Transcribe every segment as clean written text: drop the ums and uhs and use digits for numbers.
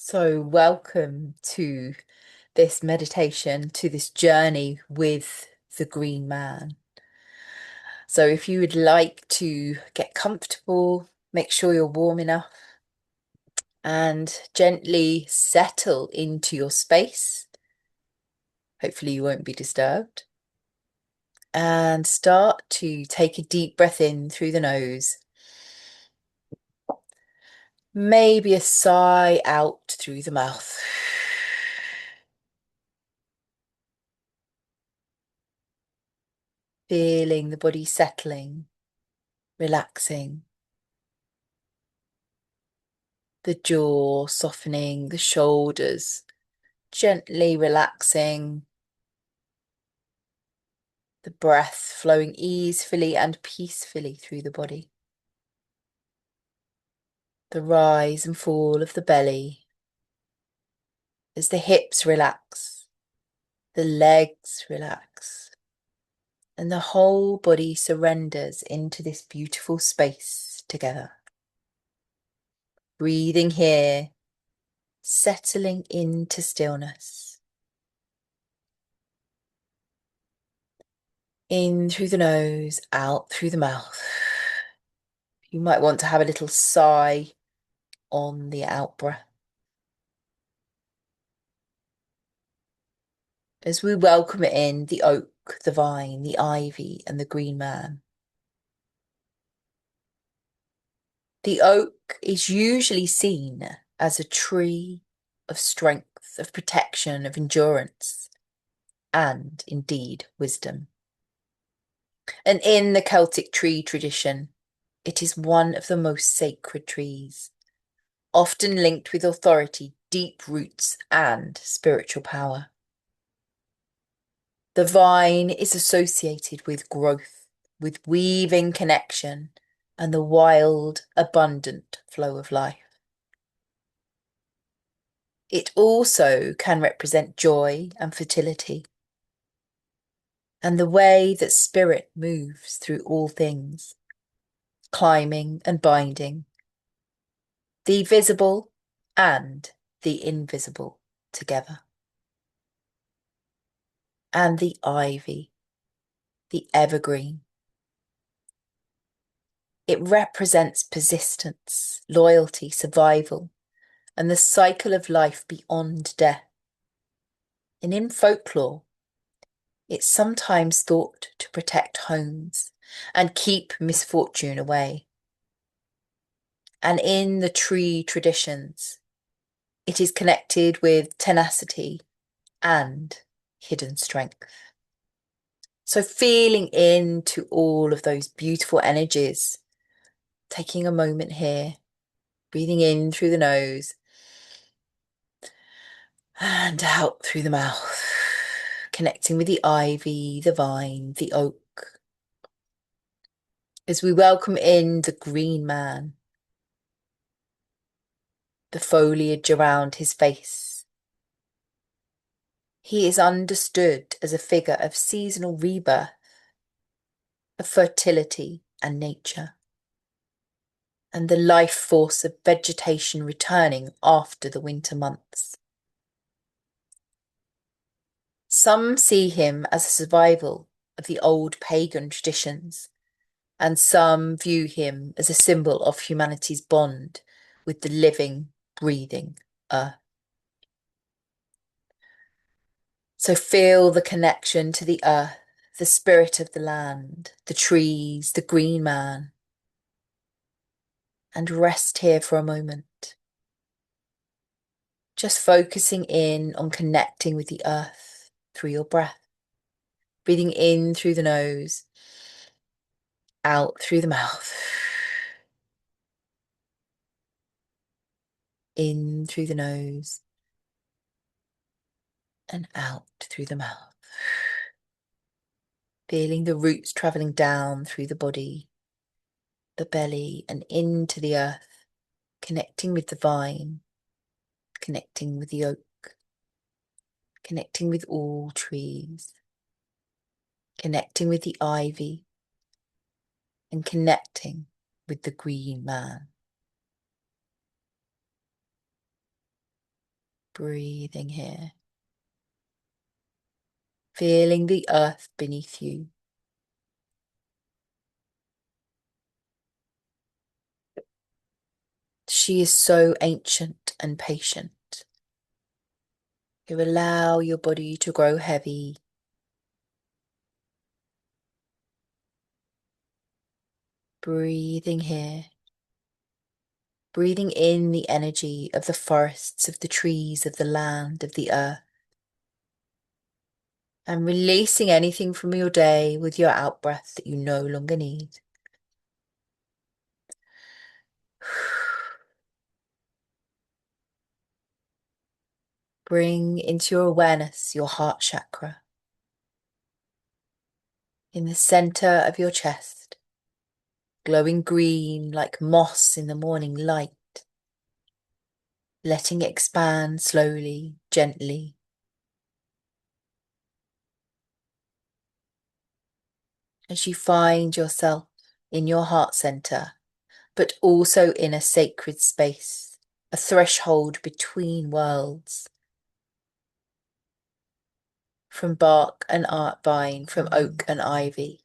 So, welcome to this meditation, to this journey with the Green Man. So, if you would like to get comfortable, make sure you're warm enough and gently settle into your space. Hopefully, you won't be disturbed. And start to take a deep breath in through the nose. Maybe a sigh out through the mouth. Feeling the body settling, relaxing. The jaw softening, the shoulders gently relaxing, the breath flowing easily and peacefully through the body. The rise and fall of the belly as the hips relax, the legs relax, and the whole body surrenders into this beautiful space together. Breathing here, settling into stillness. In through the nose, out through the mouth. You might want to have a little sigh on the out breath. As we welcome in the oak, the vine, the ivy, and the green man. The oak is usually seen as a tree of strength, of protection, of endurance, and indeed wisdom. And in the Celtic tree tradition, it is one of the most sacred trees, often linked with authority, deep roots, and spiritual power. The vine is associated with growth, with weaving connection, and the wild, abundant flow of life. It also can represent joy and fertility, and the way that spirit moves through all things, climbing and binding, the visible and the invisible together. And the ivy, the evergreen. It represents persistence, loyalty, survival, and the cycle of life beyond death. And in folklore, it's sometimes thought to protect homes and keep misfortune away. And in the tree traditions, it is connected with tenacity and hidden strength. So feeling into all of those beautiful energies, taking a moment here, breathing in through the nose and out through the mouth, connecting with the ivy, the vine, the oak. As we welcome in the green man, the foliage around his face. He is understood as a figure of seasonal rebirth, of fertility and nature, and the life force of vegetation returning after the winter months. Some see him as a survival of the old pagan traditions, and some view him as a symbol of humanity's bond with the living, breathing earth. So feel the connection to the earth, the spirit of the land, the trees, the green man, and rest here for a moment. Just focusing in on connecting with the earth through your breath. Breathing in through the nose, out through the mouth. In through the nose and out through the mouth. Feeling the roots traveling down through the body, the belly and into the earth, connecting with the vine, connecting with the oak, connecting with all trees, connecting with the ivy, and connecting with the green man. Breathing here. Feeling the earth beneath you. She is so ancient and patient. You allow your body to grow heavy. Breathing here. Breathing in the energy of the forests, of the trees, of the land, of the earth. And releasing anything from your day with your out-breath that you no longer need. Bring into your awareness your heart chakra. In the center of your chest, glowing green like moss in the morning light. Letting it expand slowly, gently. As you find yourself in your heart center, but also in a sacred space, a threshold between worlds. From bark and art vine, from oak and ivy.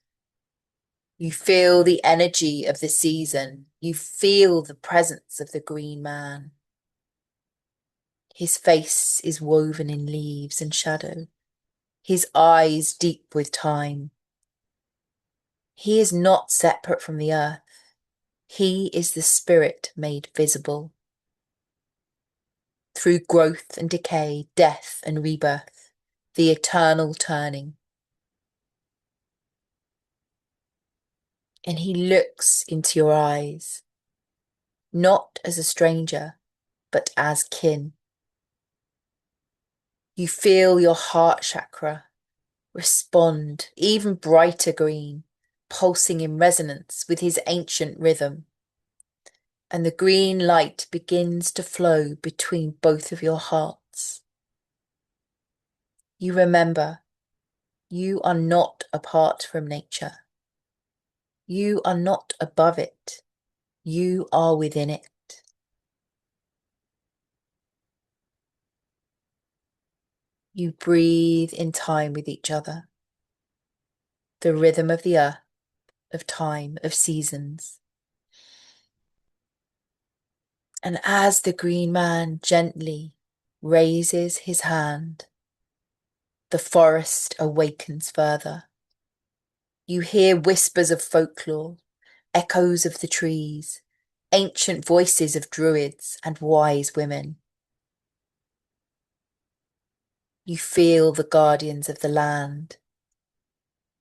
You feel the energy of the season. You feel the presence of the green man. His face is woven in leaves and shadow. His eyes deep with time. He is not separate from the earth. He is the spirit made visible. Through growth and decay, death and rebirth, the eternal turning. And he looks into your eyes, not as a stranger, but as kin. You feel your heart chakra respond, even brighter green, pulsing in resonance with his ancient rhythm. And the green light begins to flow between both of your hearts. You remember, you are not apart from nature. You are not above it. You are within it. You breathe in time with each other. The rhythm of the earth, of time, of seasons. And as the green man gently raises his hand, the forest awakens further. You hear whispers of folklore, echoes of the trees, ancient voices of druids and wise women. You feel the guardians of the land,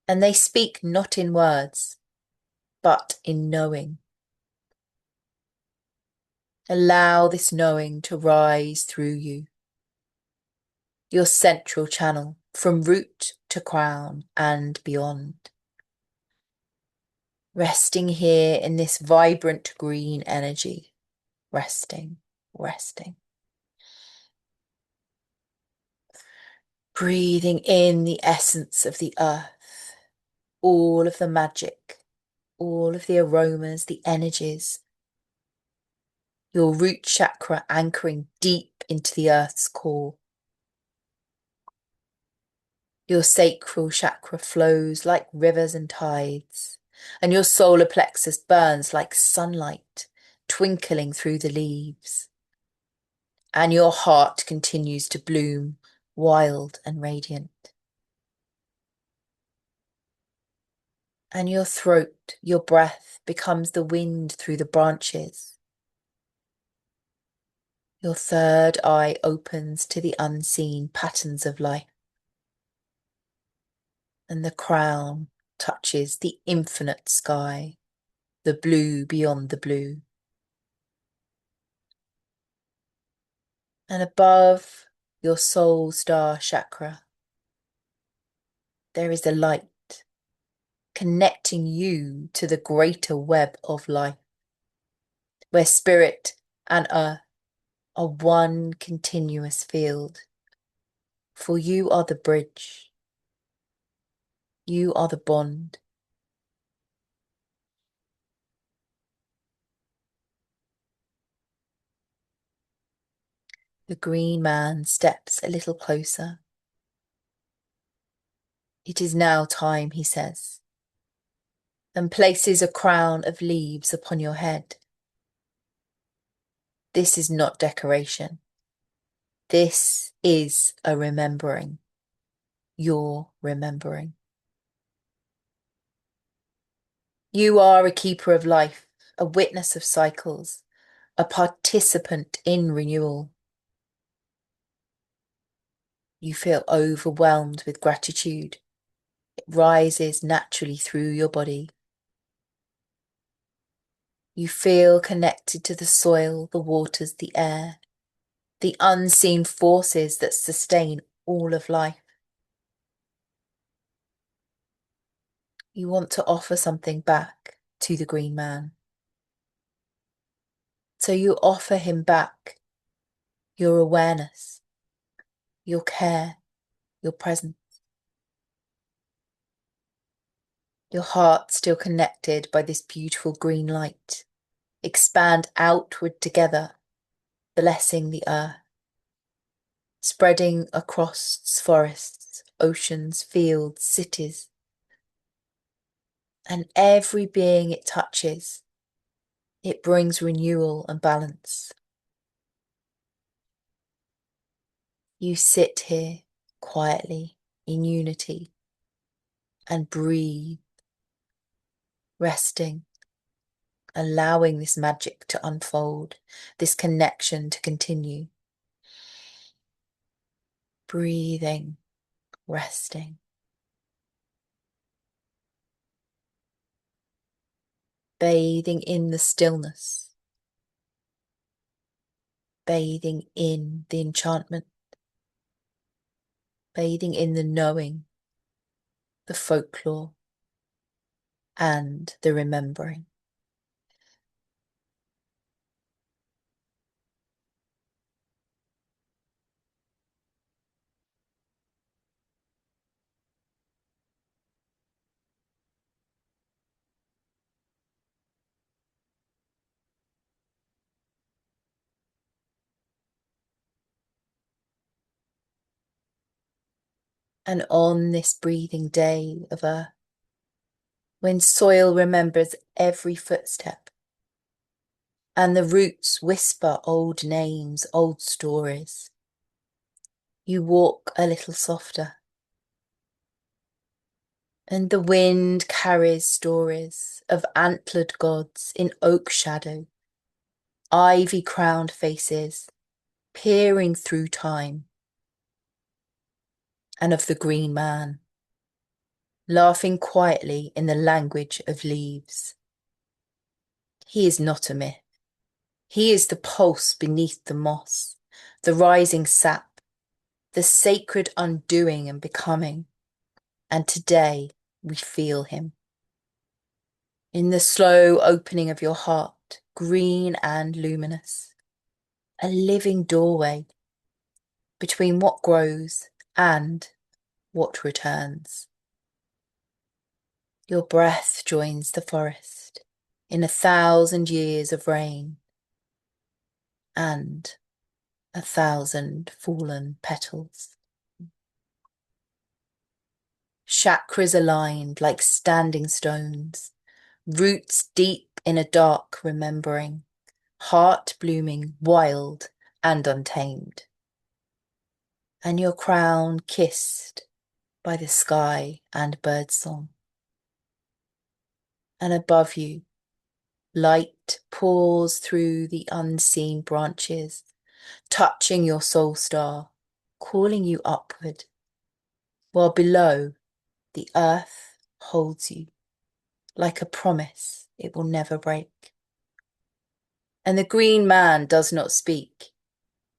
and they speak not in words, but in knowing. Allow this knowing to rise through you, your central channel, from root to crown and beyond. Resting here in this vibrant green energy, resting, resting. Breathing in the essence of the earth, all of the magic, all of the aromas, the energies. Your root chakra anchoring deep into the earth's core. Your sacral chakra flows like rivers and tides, and your solar plexus burns like sunlight, twinkling through the leaves. And your heart continues to bloom, wild and radiant. And your throat, your breath, becomes the wind through the branches. Your third eye opens to the unseen patterns of life. And the crown touches the infinite sky, the blue beyond the blue. And above your soul star chakra, there is a light connecting you to the greater web of life, where spirit and earth are one continuous field. For you are the bridge. You are the bond. The green man steps a little closer. It is now time, he says, and places a crown of leaves upon your head. This is not decoration. This is a remembering. Your remembering. You are a keeper of life, a witness of cycles, a participant in renewal. You feel overwhelmed with gratitude. It rises naturally through your body. You feel connected to the soil, the waters, the air, the unseen forces that sustain all of life. You want to offer something back to the green man. So you offer him back your awareness, your care, your presence. Your heart still connected by this beautiful green light. Expand outward together, blessing the earth, spreading across forests, oceans, fields, cities, and every being it touches. It brings renewal and balance. You sit here quietly in unity and breathe, resting, allowing this magic to unfold, this connection to continue. Breathing, resting. Bathing in the stillness, bathing in the enchantment, bathing in the knowing, the folklore, and the remembering. And on this breathing day of earth, when soil remembers every footstep, and the roots whisper old names, old stories, you walk a little softer. And the wind carries stories of antlered gods in oak shadow, ivy-crowned faces peering through time, and of the green man, laughing quietly in the language of leaves. He is not a myth. He is the pulse beneath the moss, the rising sap, the sacred undoing and becoming. And today we feel him. In the slow opening of your heart, green and luminous, a living doorway between what grows and what returns. Your breath joins the forest in 1,000 years of rain and 1,000 fallen petals. Chakras aligned like standing stones, roots deep in a dark remembering, heart blooming wild and untamed. And your crown kissed by the sky and birdsong. And above you, light pours through the unseen branches, touching your soul star, calling you upward, while below, the earth holds you like a promise it will never break. And the green man does not speak,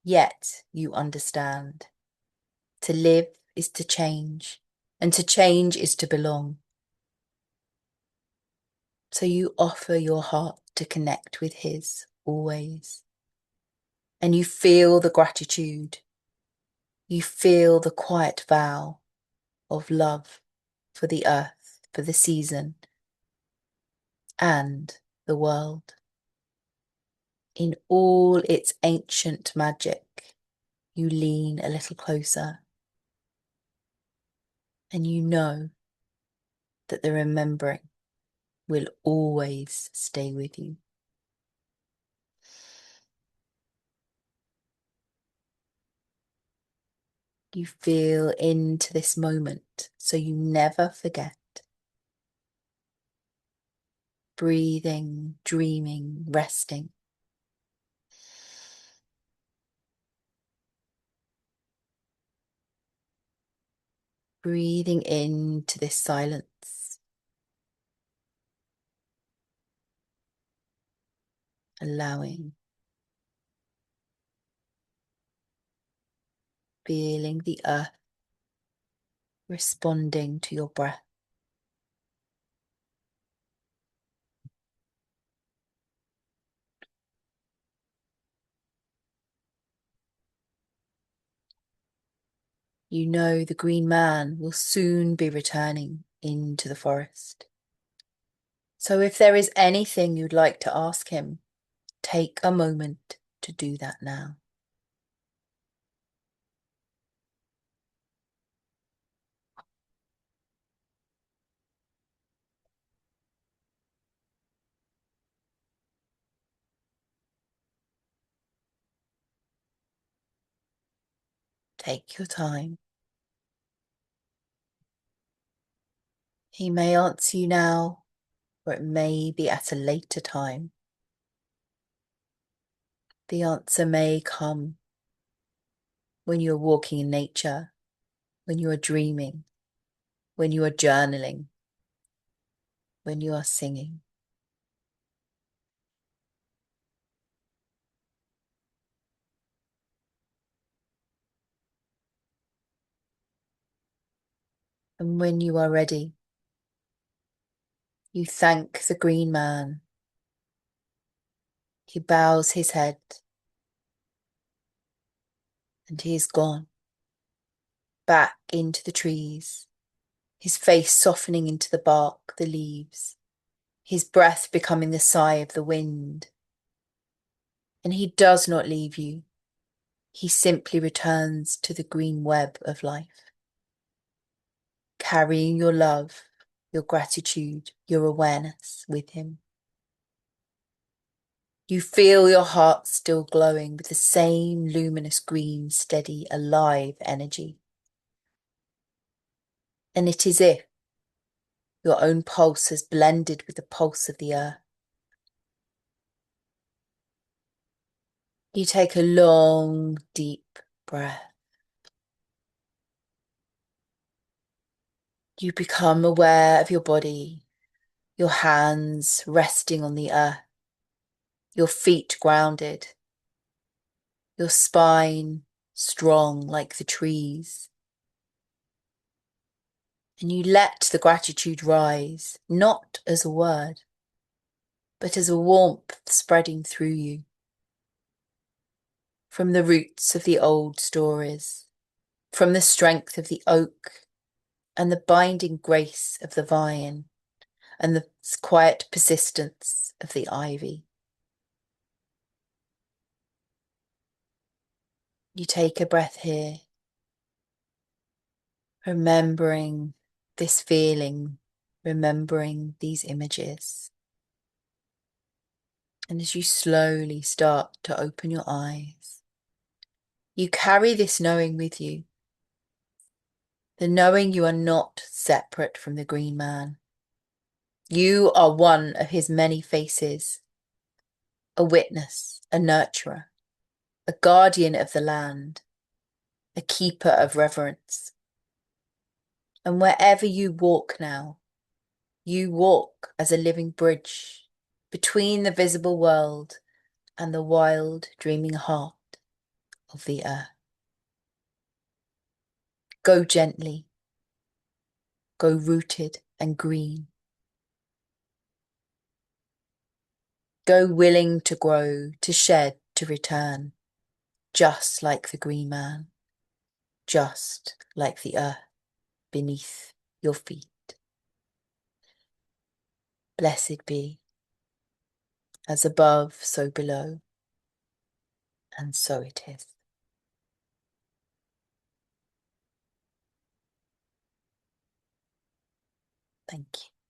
yet you understand. To live is to change, and to change is to belong. So you offer your heart to connect with his always. And you feel the gratitude. You feel the quiet vow of love for the earth, for the season, and the world. In all its ancient magic, You lean a little closer, and you know that the remembering will always stay with you. You feel into this moment so you never forget. Breathing, dreaming, resting. Breathing into this silence. Allowing. Feeling the earth responding to your breath. You know the green man will soon be returning into the forest. So if there is anything you'd like to ask him, take a moment to do that now. Take your time. He may answer you now, or it may be at a later time. The answer may come when you are walking in nature, when you are dreaming, when you are journaling, when you are singing. And when you are ready, you thank the green man. He bows his head and he is gone back into the trees, his face softening into the bark, the leaves, his breath becoming the sigh of the wind. And he does not leave you. He simply returns to the green web of life, carrying your love, your gratitude, your awareness with him. You feel your heart still glowing with the same luminous green, steady, alive energy. And it is as if your own pulse has blended with the pulse of the earth. You take a long, deep breath. You become aware of your body, your hands resting on the earth, your feet grounded, your spine strong like the trees. And you let the gratitude rise, not as a word, but as a warmth spreading through you. From the roots of the old stories, from the strength of the oak and the binding grace of the vine and the quiet persistence of the ivy. You take a breath here, remembering this feeling, remembering these images. And as you slowly start to open your eyes, you carry this knowing with you. The knowing you are not separate from the green man. You are one of his many faces, a witness, a nurturer, a guardian of the land, a keeper of reverence. And wherever you walk now, you walk as a living bridge between the visible world and the wild, dreaming heart of the earth. Go gently, go rooted and green. Go willing to grow, to shed, to return, just like the green man, just like the earth beneath your feet. Blessed be, as above, so below, and so it is. Thank you.